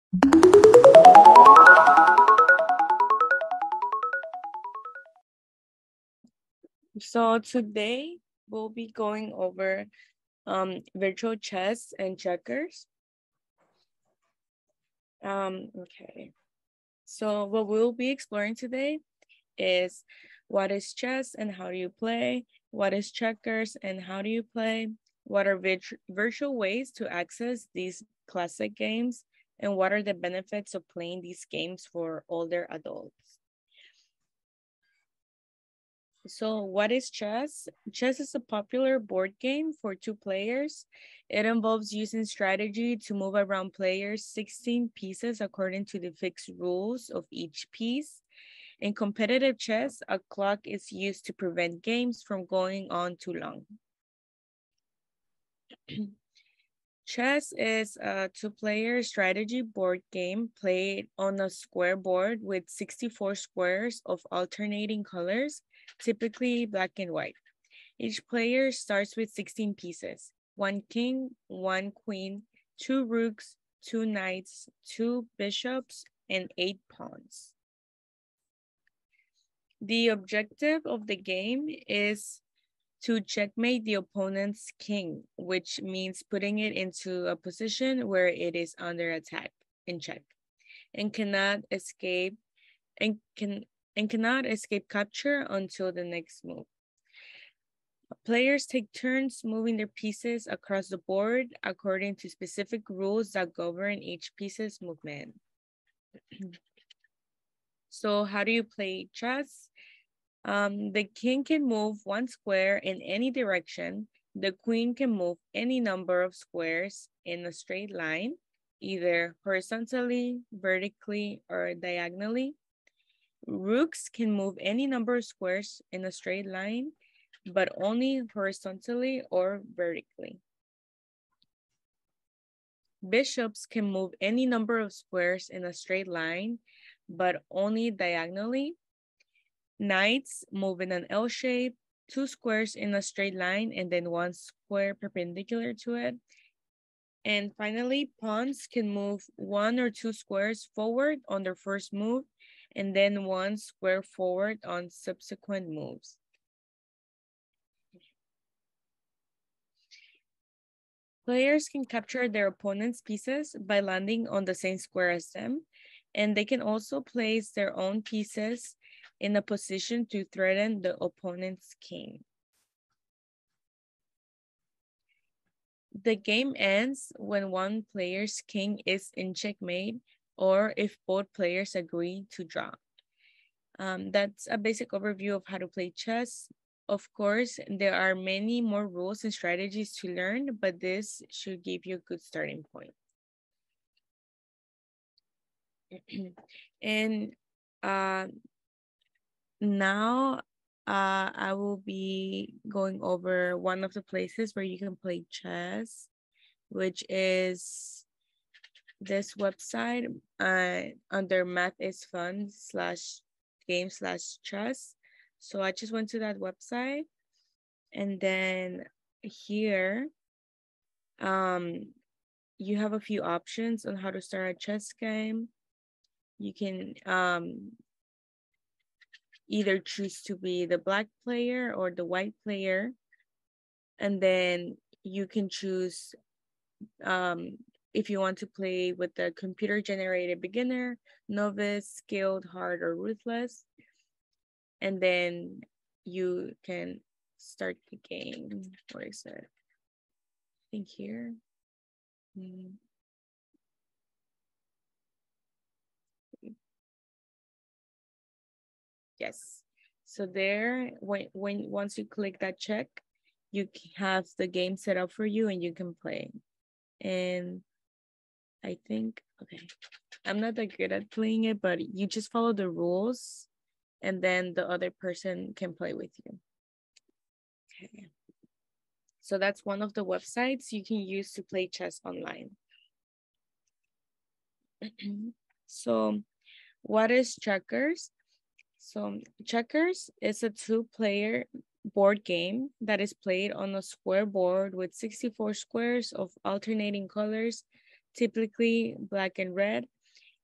So today we'll be going over virtual chess and checkers. Okay. So what we'll be exploring today is what is chess and how do you play? What is checkers and how do you play? What are virtual ways to access these classic games? And what are the benefits of playing these games for older adults? So what is chess? Chess is a popular board game for two players. It involves using strategy to move around players 16 pieces according to the fixed rules of each piece. In competitive chess, a clock is used to prevent games from going on too long. Chess is a two-player strategy board game played on a square board with 64 squares of alternating colors, typically black and white. Each player starts with 16 pieces, one king, one queen, two rooks, two knights, two bishops, and 8 pawns. The objective of the game is to checkmate the opponent's king, which means putting it into a position where it is under attack in check and cannot escape cannot escape capture until the next move. Players take turns moving their pieces across the board according to specific rules that govern each piece's movement. So how do you play chess? The king can move one square in any direction. The queen can move any number of squares in a straight line, either horizontally, vertically, or diagonally. Rooks can move any number of squares in a straight line, but only horizontally or vertically. Bishops can move any number of squares in a straight line, but only diagonally. Knights move in an L shape, 2 squares in a straight line, and then 1 square perpendicular to it. And finally, pawns can move 1 or 2 squares forward on their first move, and then 1 square forward on subsequent moves. Players can capture their opponent's pieces by landing on the same square as them, and they can also place their own pieces in a position to threaten the opponent's king. The game ends when one player's king is in checkmate or if both players agree to draw. That's a basic overview of how to play chess. Of course, there are many more rules and strategies to learn, but this should give you a good starting point. And now I will be going over one of the places where you can play chess, which is this website under math is fun /game/chess. So I just went to that website, and then here you have a few options on how to start a chess game. You can either choose to be the black player or the white player, and then you can choose if you want to play with the computer generated beginner, novice, skilled, hard, or ruthless. And then you can start the game. Where is it? I think here. Yes. So there, once you click that check, you have the game set up for you and you can play. And I think, okay, I'm not that good at playing it, but you just follow the rules and then the other person can play with you. Okay. So that's one of the websites you can use to play chess online. So what is checkers? So checkers is a two-player board game that is played on a square board with 64 squares of alternating colors, typically black and red.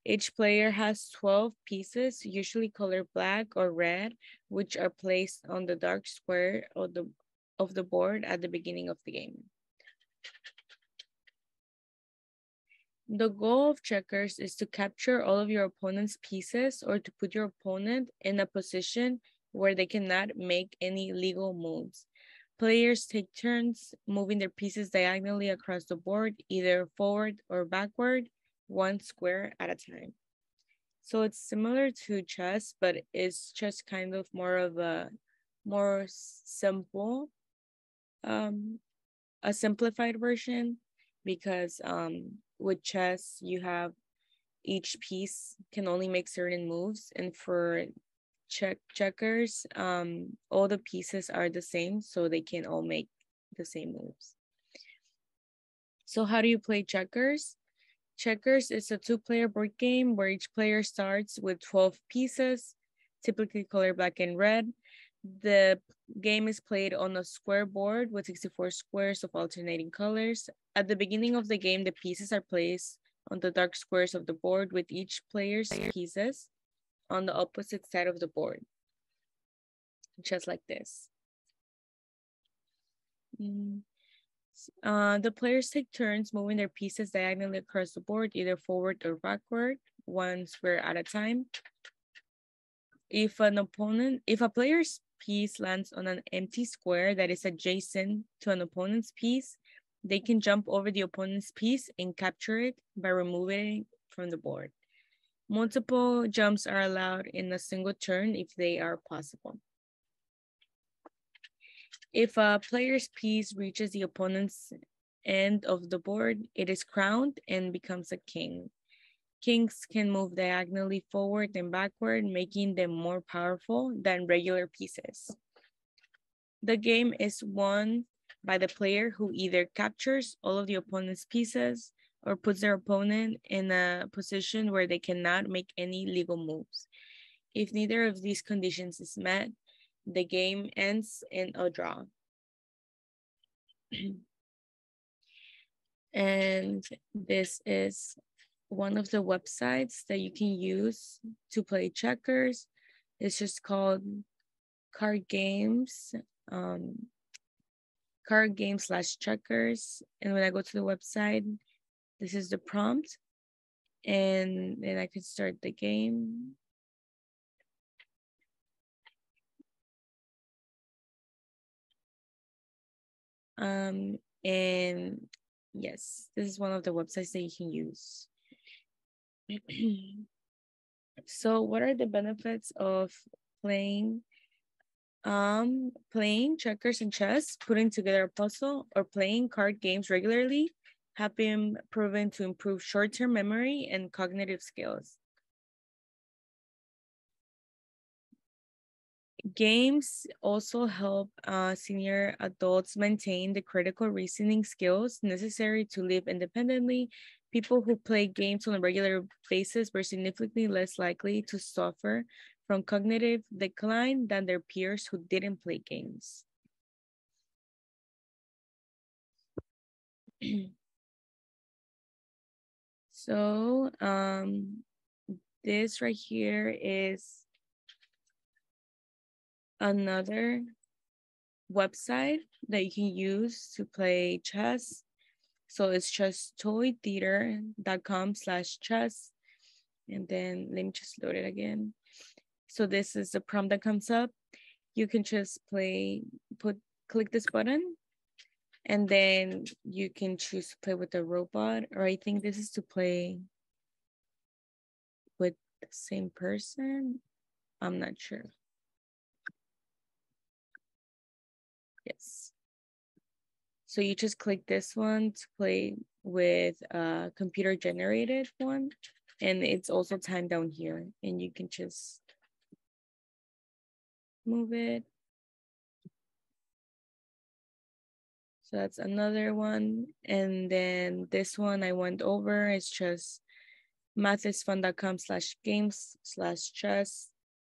Each player has 12 pieces, usually colored black or red, which are placed on the dark square of the board at the beginning of the game. The goal of checkers is to capture all of your opponent's pieces or to put your opponent in a position where they cannot make any legal moves. Players take turns moving their pieces diagonally across the board, either forward or backward, one square at a time. So it's similar to chess, but it's just kind of more of a more simple, um, a simplified version, because with chess you have each piece can only make certain moves, and for checkers, all the pieces are the same, so they can all make the same moves. So how do you play checkers? Checkers is a two-player board game where each player starts with 12 pieces, typically colored black and red. The game is played on a square board with 64 squares of alternating colors. At the beginning of the game, the pieces are placed on the dark squares of the board with each player's pieces on the opposite side of the board, just like this. The players take turns moving their pieces diagonally across the board, either forward or backward, one square at a time. If a player's piece lands on an empty square that is adjacent to an opponent's piece, they can jump over the opponent's piece and capture it by removing it from the board. Multiple jumps are allowed in a single turn if they are possible. If a player's piece reaches the opponent's end of the board, it is crowned and becomes a king. Kings can move diagonally forward and backward, making them more powerful than regular pieces. The game is won by the player who either captures all of the opponent's pieces or puts their opponent in a position where they cannot make any legal moves. If neither of these conditions is met, the game ends in a draw. And this is one of the websites that you can use to play checkers. It's just called card games /checkers. And when I go to the website, this is the prompt, and then I can start the game. And yes, this is one of the websites that you can use. So what are the benefits of playing checkers and chess, putting together a puzzle, or playing card games regularly have been proven to improve short-term memory and cognitive skills. Games also help senior adults maintain the critical reasoning skills necessary to live independently. People who play games on a regular basis were significantly less likely to suffer from cognitive decline than their peers who didn't play games. So this right here is another website that you can use to play chess. So it's just toytheater.com/chess. And then let me just load it again. So this is the prompt that comes up. You can just click this button, and then you can choose to play with the robot, or I think this is to play with the same person. I'm not sure. Yes. So you just click this one to play with a computer generated one, and it's also timed down here, and you can just move it. So that's another one. And then this one I went over, it's just mathisfun.com/games/chess.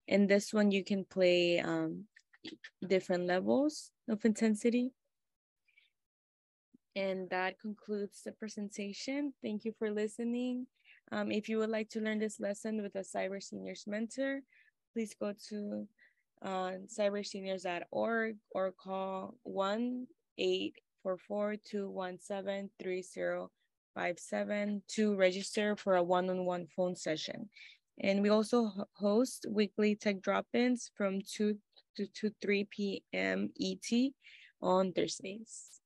And this one you can play different levels of intensity. And that concludes the presentation. Thank you for listening. If you would like to learn this lesson with a Cyber Seniors mentor, please go to cyberseniors.org or call 1-844-217-3057 to register for a one-on-one phone session. And we also host weekly tech drop-ins from 2 to 3 p.m. ET on Thursdays.